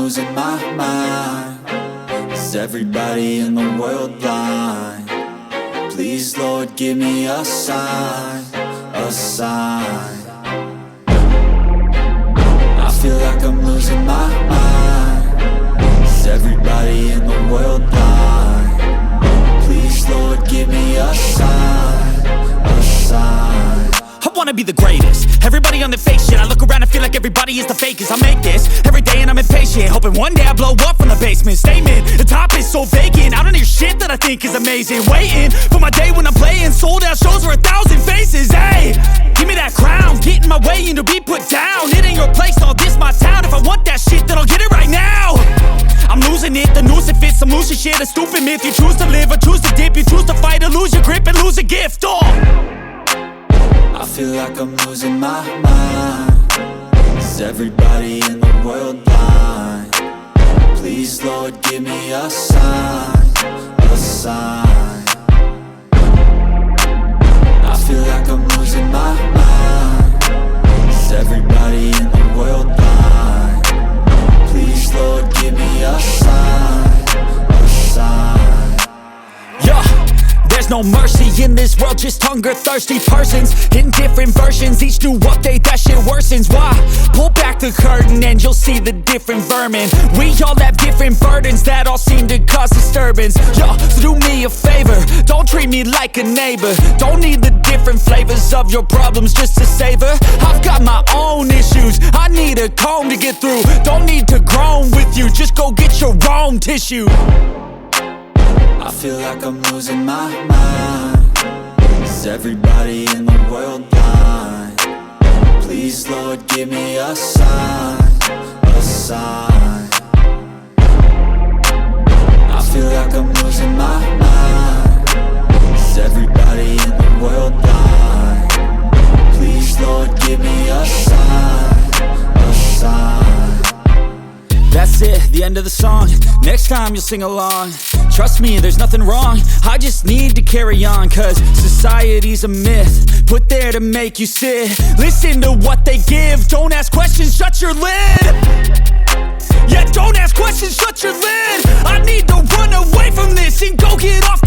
losing my mind. Is everybody in the world blind? Please, Lord, give me a sign, a sign. I feel like I'm losing my mind. Is everybody in the world blind? Please, Lord, give me a sign, a sign. I wanna be the greatest. Everybody on the fake shit. I look around and feel like everybody is the fakest. I make this every day and I'm impatient, hoping one day I blow up from the basement. Statement, the top is so vacant. I don't hear shit that I think is amazing. Waiting for my day when I'm playing sold out shows for 1,000 faces. Hey, give me that crown, get in my way and to be put down. It ain't your place, all this my town. If I want that shit, then I'll get it right now. I'm losing it, the noose it fits. I'm losing shit, a stupid myth. You choose to live or choose to dip. You choose to fight or lose your grip and lose a gift. I feel like I'm losing my mind. Is everybody in the world blind? Please, Lord, give me a sign, a sign. I feel like I'm losing my mind. Is everybody in the world blind? Please, Lord, give me a sign, a sign. Yeah. There's no mercy in this world, just hunger-thirsty persons in different versions, each new update, that shit worsens. Why? Pull back the curtain and you'll see the different vermin. We all have different burdens that all seem to cause disturbance. Yo, so do me a favor, don't treat me like a neighbor. Don't need the different flavors of your problems just to savor. I've got my own issues, I need a comb to get through. Don't need to groan with you, just go get your own tissue. I feel like I'm losing my mind. Is everybody in the world blind? Please, Lord, give me a sign, a sign. I feel like I'm losing my mind. Is everybody in the world blind? Please, Lord, give me a sign, a sign. That's it, the end of the song. Next time you'll sing along. Trust me, there's nothing wrong. I just need to carry on, cause society's a myth put there to make you sit. Listen to what they give. Don't ask questions, shut your lid. Yeah, don't ask questions, shut your lid. I need to run away from this and go get off